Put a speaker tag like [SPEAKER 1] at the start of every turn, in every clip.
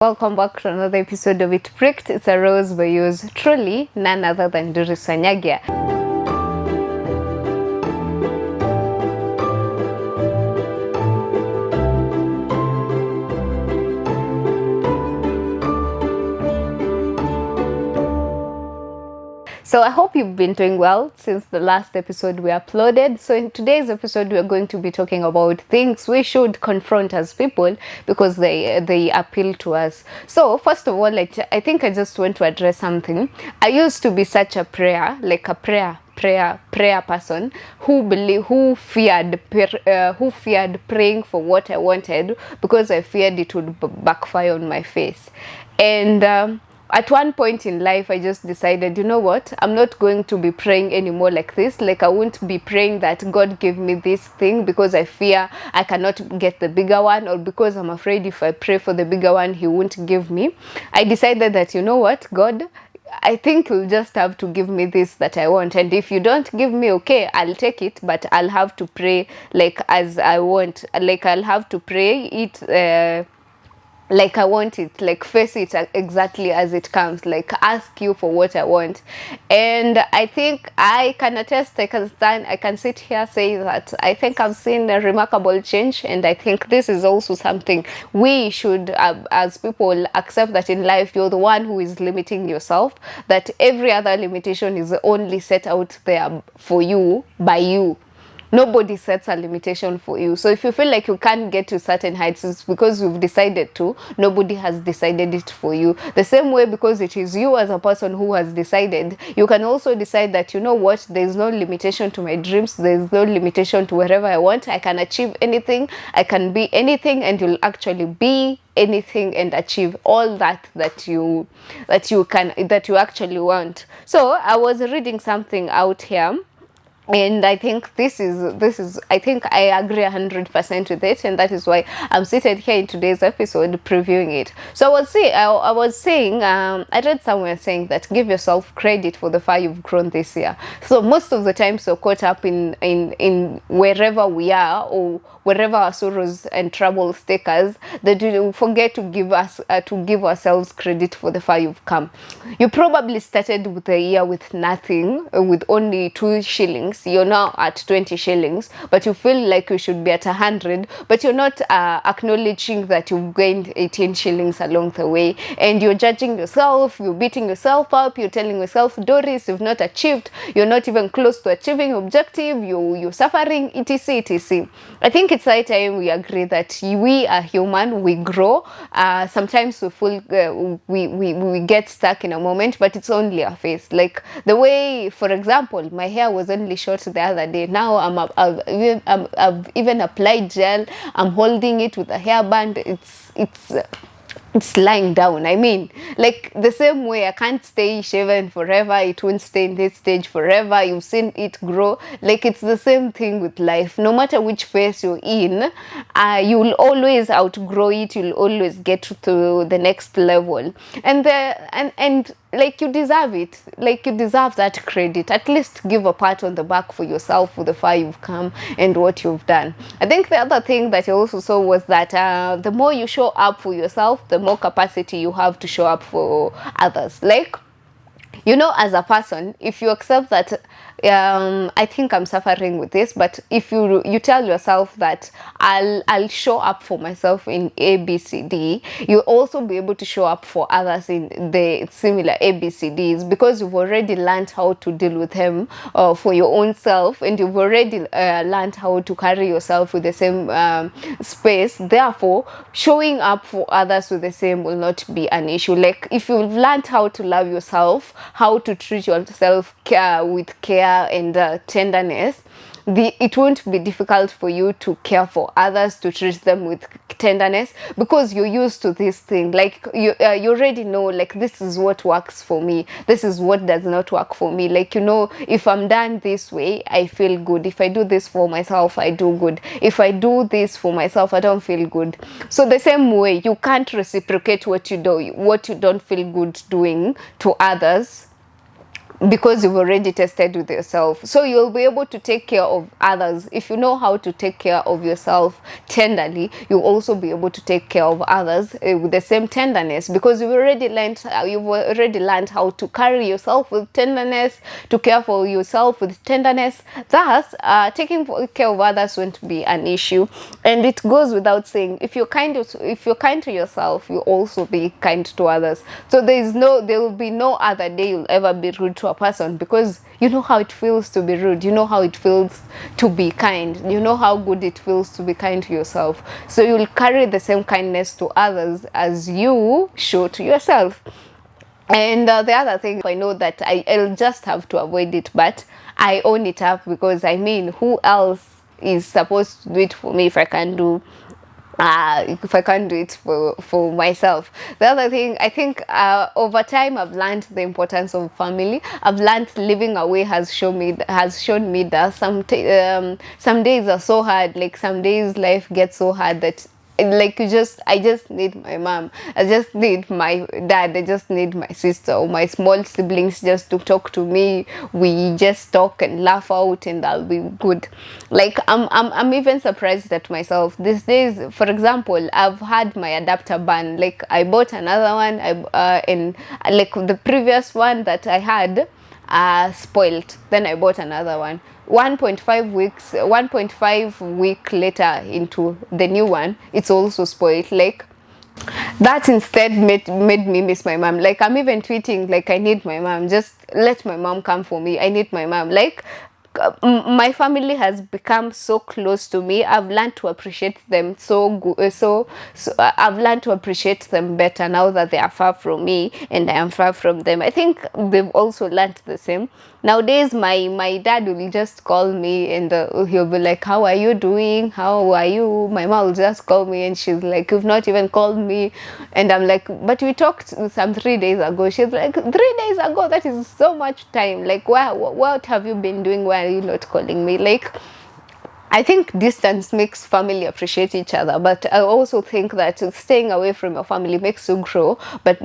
[SPEAKER 1] Welcome back to another episode of It Pricked. It's a rose by yours truly, none other than Doris Wanyagia. So I hope you've been doing well since the last episode we uploaded. So in today's episode, we are going to be talking about things we should confront as people because they appeal to us. So first of all, I think I just want to address something. I used to be such a prayer person who feared praying for what I wanted because I feared it would backfire on my face. And at one point in life, I just decided, you know what, I'm not going to be praying anymore like this. Like, I won't be praying that God give me this thing because I fear I cannot get the bigger one, or because I'm afraid if I pray for the bigger one, He won't give me. I decided that, you know what, God, I think you'll just have to give me this that I want. And if you don't give me, okay, I'll take it, but I'll have to pray like as I want. Like, I'll have to pray it like I want it, like face it exactly as it comes, like ask you for what I want. And I think I can attest, I can sit here say that I think I've seen a remarkable change. And I think this is also something we should, as people, accept that in life you're the one who is limiting yourself, that every other limitation is only set out there for you by you. Nobody sets a limitation for you. So if you feel like you can't get to certain heights, it's because you've decided to. Nobody has decided it for you. The same way, because it is you as a person who has decided, you can also decide that, you know what, there's no limitation to my dreams. There's no limitation to wherever I want. I can achieve anything. I can be anything, and you'll actually be anything and achieve all that you actually want. So I was reading something out here, and I think this is I think I agree 100% with it, and that is why I'm seated here in today's episode previewing it. So I was saying I read somewhere saying that give yourself credit for the far you've grown this year. So most of the time, so caught up in wherever we are or wherever our sorrows and troubles take us, that we forget to give ourselves credit for the far you've come. You probably started with the year with nothing, with only 2 shillings. You're now at 20 shillings, but you feel like you should be at 100, but you're not acknowledging that you've gained 18 shillings along the way, and you're judging yourself, you're beating yourself up, you're telling yourself, Doris, you've not achieved, you're not even close to achieving your objective, you're suffering, etc. I think it's high time we agree that we are human, we grow. Sometimes we feel we get stuck in a moment, but it's only a phase. Like the way, for example, my hair was only short the other day. Now I've even applied gel. I'm holding it with a hairband. It's lying down. I mean, like the same way I can't stay shaven forever. It won't stay in this stage forever. You've seen it grow. Like, it's the same thing with life. No matter which phase you're in, you'll always outgrow it. You'll always get to the next level. And like, you deserve it. Like, you deserve that credit. At least give a pat on the back for yourself, for the far you've come and what you've done. I think the other thing that I also saw was that the more you show up for yourself, the more capacity you have to show up for others. Like, you know, as a person, if you accept that I think I'm suffering with this, but if you tell yourself that I'll show up for myself in A, B, C, D, you'll also be able to show up for others in the similar A, B, C, Ds, because you've already learned how to deal with them for your own self, and you've already learned how to carry yourself with the same space. Therefore, showing up for others with the same will not be an issue. Like, if you've learned how to love yourself, how to treat yourself with care and tenderness, it won't be difficult for you to care for others, to treat them with tenderness, because you're used to this thing. Like, you already know, like, this is what works for me, this is what does not work for me. Like, you know, if I'm done this way, I feel good. If I do this for myself, I do good. If I do this for myself, I don't feel good. So the same way, you can't reciprocate what you don't feel good doing to others because you've already tested with yourself. So you'll be able to take care of others. If you know how to take care of yourself tenderly, you'll also be able to take care of others with the same tenderness, because you've already learned how to carry yourself with tenderness, to care for yourself with tenderness. Thus, taking care of others won't be an issue. And it goes without saying, if you're kind to yourself, you also be kind to others. So there will be no other day you'll ever be rude to a person, because you know how it feels to be rude, you know how it feels to be kind, you know how good it feels to be kind to yourself. So you'll carry the same kindness to others as you show to yourself. And the other thing, I know that I'll just have to avoid it, but I own it up, because I mean, who else is supposed to do it for me if I can't do it for myself? The other thing, I think over time I've learned the importance of family. I've learned living away has shown me that some days are so hard. Like some days life gets so hard that like I just need my mom, I just need my dad, I just need my sister or my small siblings just to talk to me. We just talk and laugh out and I'll be good. Like I'm even surprised at myself these days. For example, I've had my adapter ban. Like I bought another one, and like the previous one that I had spoiled, then I bought another one. 1.5 week later into the new one, it's also spoiled. Like that instead made me miss my mom. Like I'm even tweeting like, I need my mom, just let my mom come for me, I need my mom. Like my family has become so close to me. I've learned to appreciate them so I've learned to appreciate them better now that they are far from me and I am far from them. I think they've also learned the same. Nowadays my dad will just call me and he'll be like, how are you doing, how are you? My mom will just call me and she's like, you've not even called me. And I'm like, but we talked some 3 days ago. She's like, 3 days ago? That is so much time. Like, what have you been doing? Why are you not calling me? Like, I think distance makes family appreciate each other, but I also think that staying away from your family makes you grow, but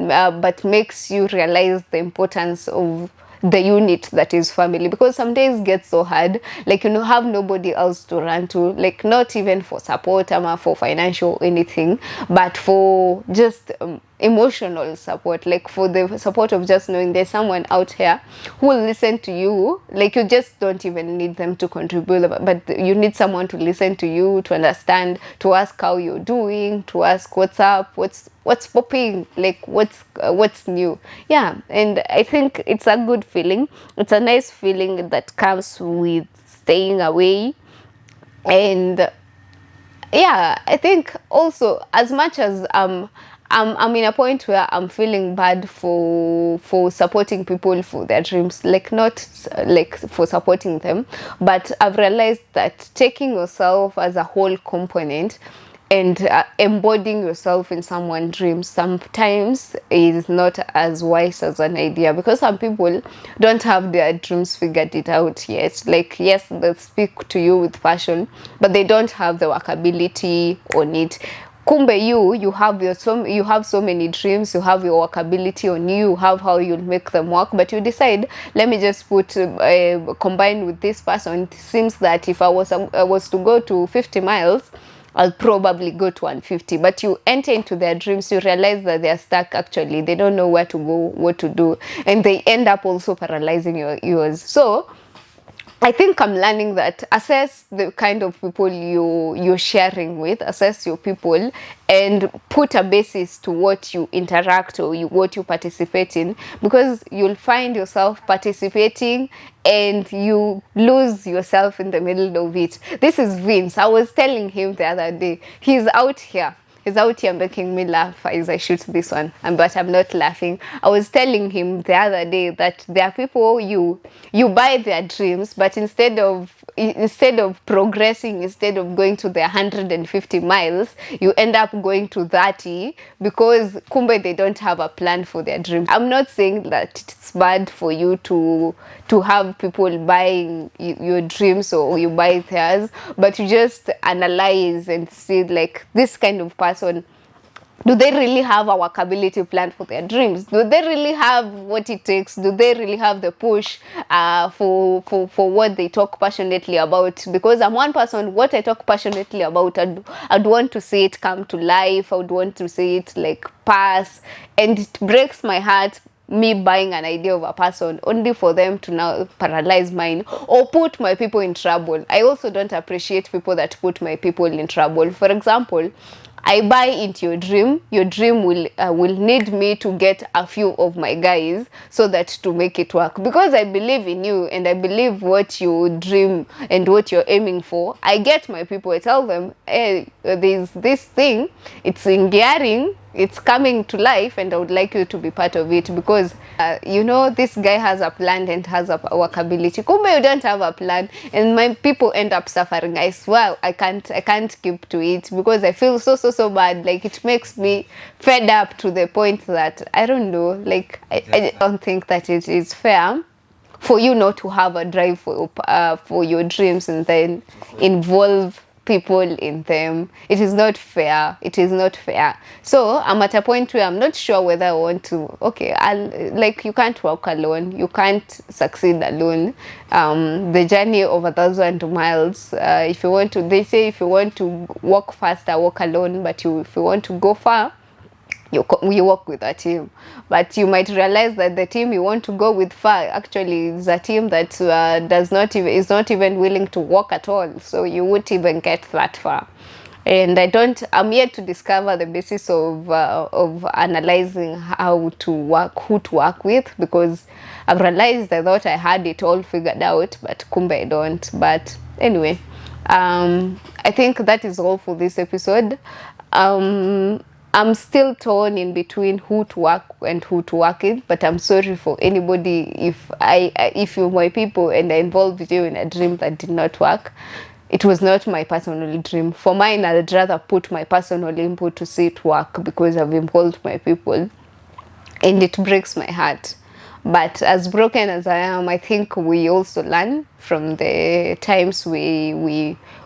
[SPEAKER 1] makes you realize the importance of the unit that is family. Because some days get so hard, like have nobody else to run to, like not even for support or for financial anything, but for just emotional support, like for the support of just knowing there's someone out here who will listen to you. Like you just don't even need them to contribute, but you need someone to listen to you, to understand, to ask how you're doing, to ask what's up, what's popping, like what's new. Yeah, and I think it's a good feeling. It's a nice feeling that comes with staying away. And yeah, I think also, as much as I'm in a point where I'm feeling bad for supporting people for their dreams, like not like for supporting them, but I've realized that taking yourself as a whole component and embodying yourself in someone's dreams sometimes is not as wise as an idea, because some people don't have their dreams figured it out yet. Like yes, they speak to you with passion, but they don't have the workability on it. Kumbe you have so many dreams, you have your workability on you have how you'll make them work, but you decide, let me just put combine with this person. It seems that if I was to go to 50 miles, I'll probably go to 150. But you enter into their dreams, you realize that they're stuck. Actually, they don't know where to go, what to do, and they end up also paralyzing yours. So I think I'm learning that assess the kind of people you're sharing with, assess your people, and put a basis to what you interact or what you participate in, because you'll find yourself participating and you lose yourself in the middle of it. This is Vince. I was telling him the other day, he's out here making me laugh as I shoot this one, but I'm not laughing. I was telling him the other day that there are people you buy their dreams, but instead of progressing, instead of going to the 150 miles, you end up going to 30, because kumbe they don't have a plan for their dreams. I'm not saying that it's bad for you to have people buying your dreams or you buy theirs, but you just analyze and see, like, this kind of person Do they really have a workability plan for their dreams? Do they really have what it takes? Do they really have the push for what they talk passionately about? Because I'm one person, what I talk passionately about, I'd want to see it come to life. I would want to see it like pass. And it breaks my heart, me buying an idea of a person only for them to now paralyze mine or put my people in trouble. I also don't appreciate people that put my people in trouble. For example, I buy into your dream. Your dream will need me to get a few of my guys so that to make it work. Because I believe in you and I believe what you dream and what you're aiming for. I get my people. I tell them, hey, there's this thing. It's in gearing. It's coming to life, and I would like you to be part of it because this guy has a plan and has a workability. Kumbe you don't have a plan, and my people end up suffering. I swear I can't keep to it because I feel so bad. Like, it makes me fed up to the point that I don't know. Like, I don't think that it is fair for you not to have a drive for your dreams and then involve people in them. It is not fair. It is not fair. So I'm at a point where I'm not sure whether I want to. Okay, you can't walk alone. You can't succeed alone. The journey of 1,000 miles. If you want to, they say if you want to walk faster, walk alone. But if you want to go far, you work with a team. But you might realize that the team you want to go with far actually is a team that is not even willing to work at all, so you won't even get that far. And I'm yet to discover the basis of analyzing how to work, who to work with, because I've realized I thought I had it all figured out, but kumbe I don't. But anyway, I think that is all for this episode. I'm still torn in between who to work and who to work with, but I'm sorry for anybody if you're my people and I involved you in a dream that did not work. It was not my personal dream. For mine, I'd rather put my personal input to see it work because I've involved my people, and it breaks my heart. But as broken as I am, I think we also learn from the times we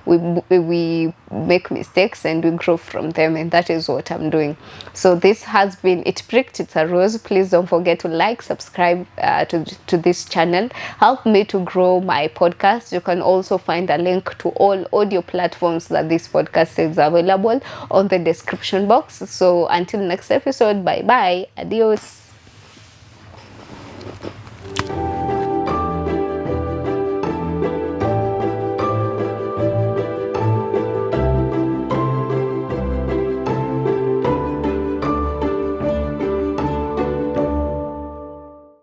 [SPEAKER 1] make mistakes and we grow from them, and that is what I'm doing. So this has been It Pricked, It's a Rose. Please don't forget to like, subscribe to this channel. Help me to grow my podcast. You can also find a link to all audio platforms that this podcast is available on the description box. So until next episode, bye bye, adios.